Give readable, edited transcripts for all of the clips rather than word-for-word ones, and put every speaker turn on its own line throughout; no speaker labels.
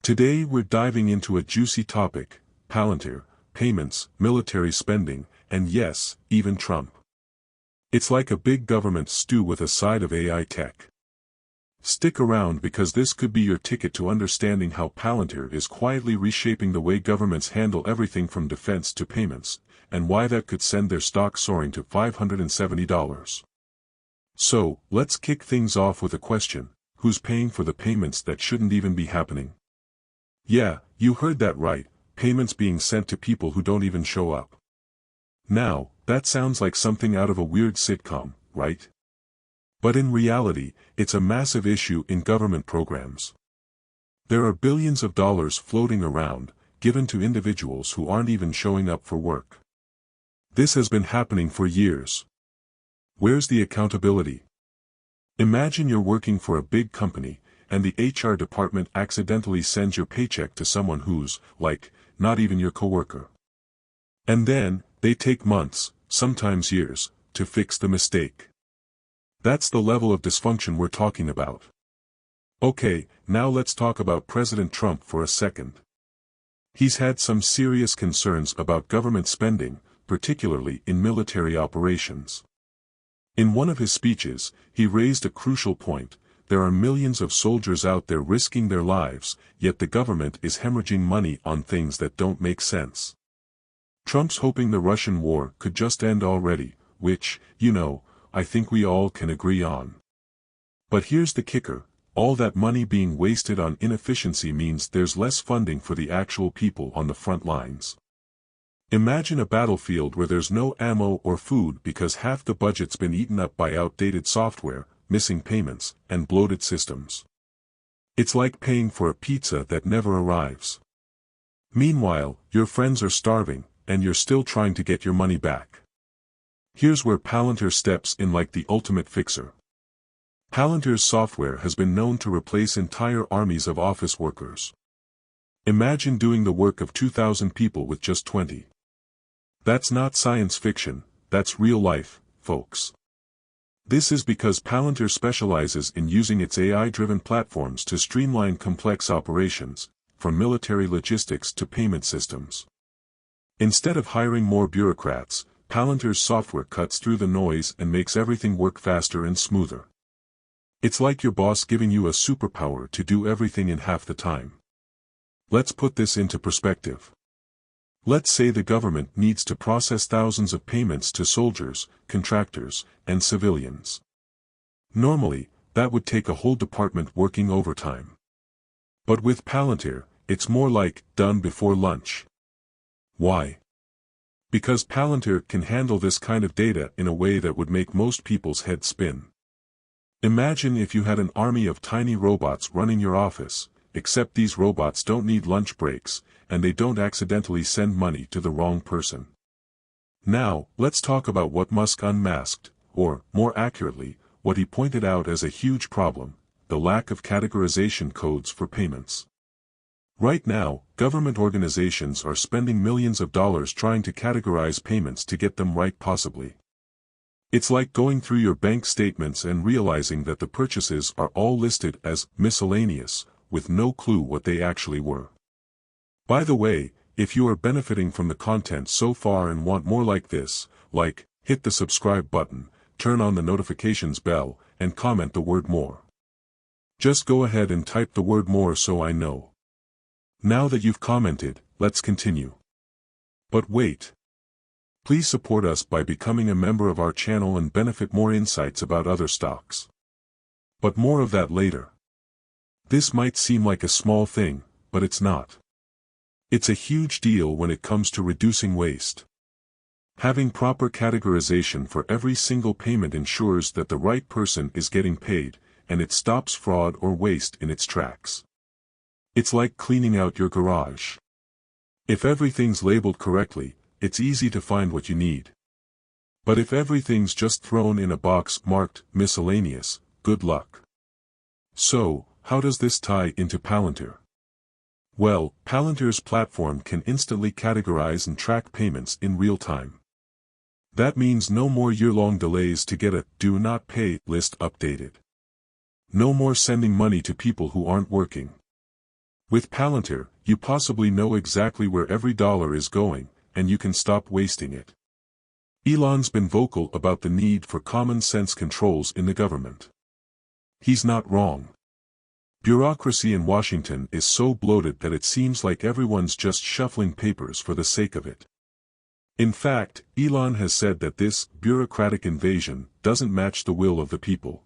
Today we're diving into a juicy topic: Palantir, payments, military spending, and yes, even Trump. It's like a big government stew with a side of AI tech. Stick around because this could be your ticket to understanding how Palantir is quietly reshaping the way governments handle everything from defense to payments, and why that could send their stock soaring to $570. So, let's kick things off with a question: who's paying for the payments that shouldn't even be happening? Yeah, you heard that right, payments being sent to people who don't even show up. Now, that sounds like something out of a weird sitcom, right? But in reality, it's a massive issue in government programs. There are billions of dollars floating around, given to individuals who aren't even showing up for work. This has been happening for years. Where's the accountability? Imagine you're working for a big company, and the HR department accidentally sends your paycheck to someone who's, like, not even your coworker. And then, they take months, sometimes years, to fix the mistake. That's the level of dysfunction we're talking about. Okay, now let's talk about President Trump for a second. He's had some serious concerns about government spending, particularly in military operations. In one of his speeches, he raised a crucial point: there are millions of soldiers out there risking their lives, yet the government is hemorrhaging money on things that don't make sense. Trump's hoping the Russian war could just end already, which, I think we all can agree on. But here's the kicker: all that money being wasted on inefficiency means there's less funding for the actual people on the front lines. Imagine a battlefield where there's no ammo or food because half the budget's been eaten up by outdated software, missing payments, and bloated systems. It's like paying for a pizza that never arrives. Meanwhile, your friends are starving, and you're still trying to get your money back. Here's where Palantir steps in like the ultimate fixer. Palantir's software has been known to replace entire armies of office workers. Imagine doing the work of 2,000 people with just 20. That's not science fiction, that's real life, folks. This is because Palantir specializes in using its AI-driven platforms to streamline complex operations, from military logistics to payment systems. Instead of hiring more bureaucrats, Palantir's software cuts through the noise and makes everything work faster and smoother. It's like your boss giving you a superpower to do everything in half the time. Let's put this into perspective. Let's say the government needs to process thousands of payments to soldiers, contractors, and civilians. Normally, that would take a whole department working overtime. But with Palantir, it's more like done before lunch. Why? Because Palantir can handle this kind of data in a way that would make most people's heads spin. Imagine if you had an army of tiny robots running your office, except these robots don't need lunch breaks, and they don't accidentally send money to the wrong person. Now, let's talk about what Musk unmasked, or, more accurately, what he pointed out as a huge problem: the lack of categorization codes for payments. Right now, government organizations are spending millions of dollars trying to categorize payments to get them right possibly. It's like going through your bank statements and realizing that the purchases are all listed as miscellaneous, with no clue what they actually were. By the way, if you are benefiting from the content so far and want more like this, hit the subscribe button, turn on the notifications bell, and comment the word more. Just go ahead and type the word more so I know. Now that you've commented, let's continue. But wait. Please support us by becoming a member of our channel and benefit more insights about other stocks. But more of that later. This might seem like a small thing, but it's not. It's a huge deal when it comes to reducing waste. Having proper categorization for every single payment ensures that the right person is getting paid, and it stops fraud or waste in its tracks. It's like cleaning out your garage. If everything's labeled correctly, it's easy to find what you need. But if everything's just thrown in a box marked miscellaneous, good luck. So, how does this tie into Palantir? Well, Palantir's platform can instantly categorize and track payments in real time. That means no more year-long delays to get a "do not pay" list updated. No more sending money to people who aren't working. With Palantir, you possibly know exactly where every dollar is going, and you can stop wasting it. Elon's been vocal about the need for common-sense controls in the government. He's not wrong. Bureaucracy in Washington is so bloated that it seems like everyone's just shuffling papers for the sake of it. In fact, Elon has said that this bureaucratic invasion doesn't match the will of the people.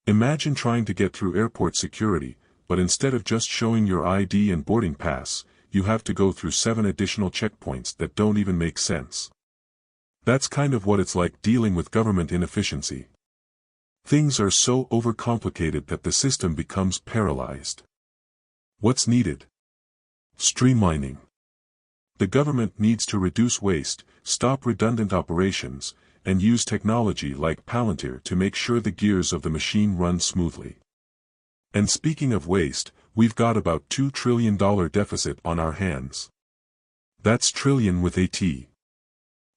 Imagine trying to get through airport security, but instead of just showing your ID and boarding pass, you have to go through 7 additional checkpoints that don't even make sense. That's kind of what it's like dealing with government inefficiency. Things are so overcomplicated that the system becomes paralyzed. What's needed? Streamlining. The government needs to reduce waste, stop redundant operations, and use technology like Palantir to make sure the gears of the machine run smoothly. And speaking of waste, we've got about $2 trillion deficit on our hands. That's trillion with a T.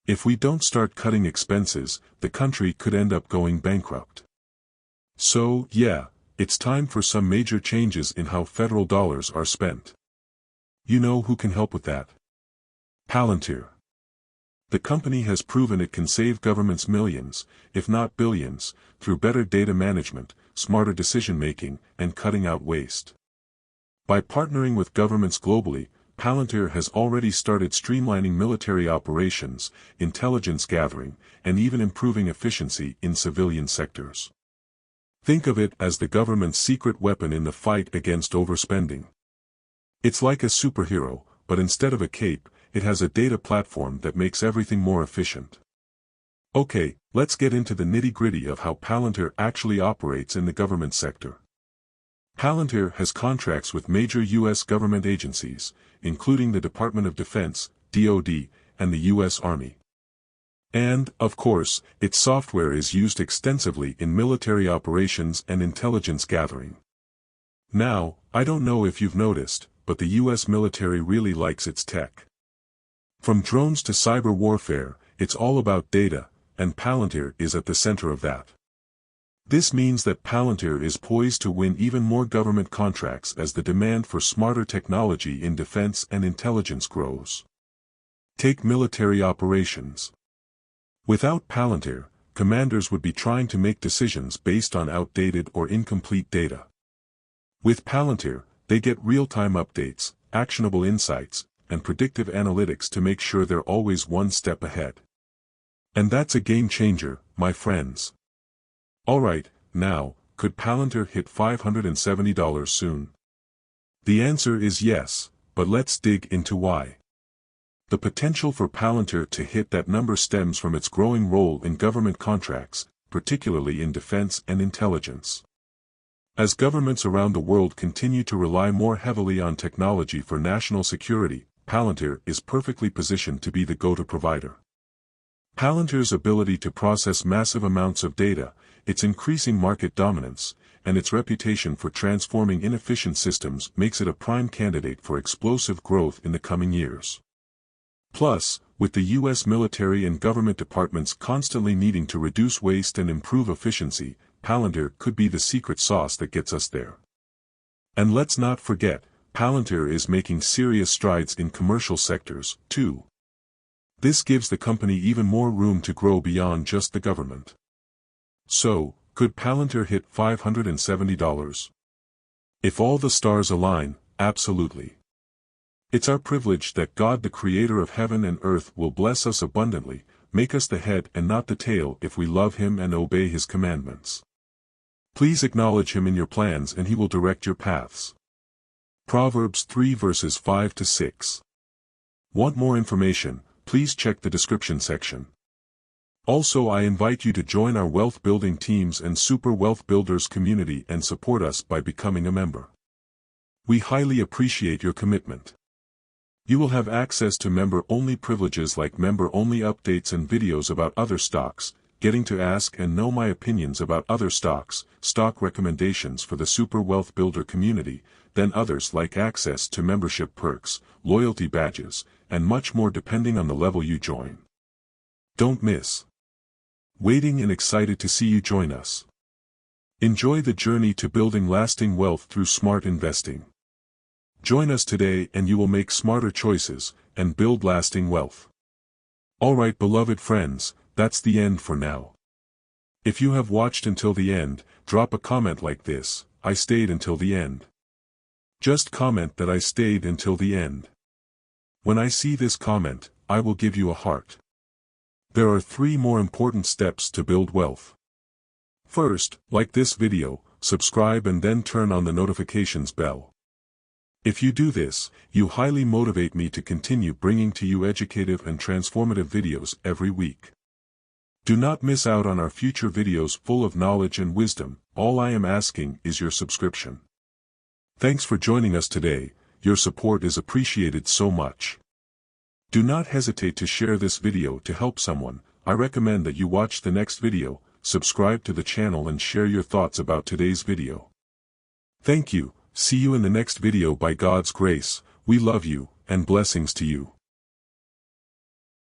If we don't start cutting expenses, the country could end up going bankrupt. So, yeah, it's time for some major changes in how federal dollars are spent. You know who can help with that? Palantir. The company has proven it can save governments millions, if not billions, through better data management, smarter decision-making, and cutting out waste. By partnering with governments globally, Palantir has already started streamlining military operations, intelligence gathering, and even improving efficiency in civilian sectors. Think of it as the government's secret weapon in the fight against overspending. It's like a superhero, but instead of a cape, it has a data platform that makes everything more efficient. Okay, let's get into the nitty-gritty of how Palantir actually operates in the government sector. Palantir has contracts with major U.S. government agencies, including the Department of Defense, DoD, and the U.S. Army. And, of course, its software is used extensively in military operations and intelligence gathering. Now, I don't know if you've noticed, but the U.S. military really likes its tech. From drones to cyber warfare, it's all about data, and Palantir is at the center of that. This means that Palantir is poised to win even more government contracts as the demand for smarter technology in defense and intelligence grows. Take military operations. Without Palantir, commanders would be trying to make decisions based on outdated or incomplete data. With Palantir, they get real-time updates, actionable insights, and predictive analytics to make sure they're always one step ahead. And that's a game changer, my friends. Alright, now, could Palantir hit $570 soon? The answer is yes, but let's dig into why. The potential for Palantir to hit that number stems from its growing role in government contracts, particularly in defense and intelligence. As governments around the world continue to rely more heavily on technology for national security, Palantir is perfectly positioned to be the go-to provider. Palantir's ability to process massive amounts of data, its increasing market dominance, and its reputation for transforming inefficient systems makes it a prime candidate for explosive growth in the coming years. Plus, with the U.S. military and government departments constantly needing to reduce waste and improve efficiency, Palantir could be the secret sauce that gets us there. And let's not forget, Palantir is making serious strides in commercial sectors, too. This gives the company even more room to grow beyond just the government. So, could Palantir hit $570? If all the stars align, absolutely. It's our privilege that God, the creator of heaven and earth, will bless us abundantly, make us the head and not the tail if we love Him and obey His commandments. Please acknowledge Him in your plans and He will direct your paths. Proverbs 3 verses 5 to 6. Want more information? Please check the description section. Also, I invite you to join our wealth building teams and Super Wealth Builders community and support us by becoming a member. We highly appreciate your commitment. You will have access to member-only privileges like member-only updates and videos about other stocks, getting to ask and know my opinions about other stocks, stock recommendations for the Super Wealth Builder community, then others like access to membership perks, loyalty badges, and much more depending on the level you join. Don't miss. Waiting and excited to see you join us. Enjoy the journey to building lasting wealth through smart investing. Join us today and you will make smarter choices, and build lasting wealth. Alright beloved friends, that's the end for now. If you have watched until the end, drop a comment like this: I stayed until the end. Just comment that I stayed until the end. When I see this comment, I will give you a heart. There are 3 more important steps to build wealth. First, like this video, subscribe and then turn on the notifications bell. If you do this, you highly motivate me to continue bringing to you educative and transformative videos every week. Do not miss out on our future videos full of knowledge and wisdom. All I am asking is your subscription. Thanks for joining us today. Your support is appreciated so much. Do not hesitate to share this video to help someone. I recommend that you watch the next video, subscribe to the channel and share your thoughts about today's video. Thank you. See you in the next video by God's grace. We love you, and blessings to you.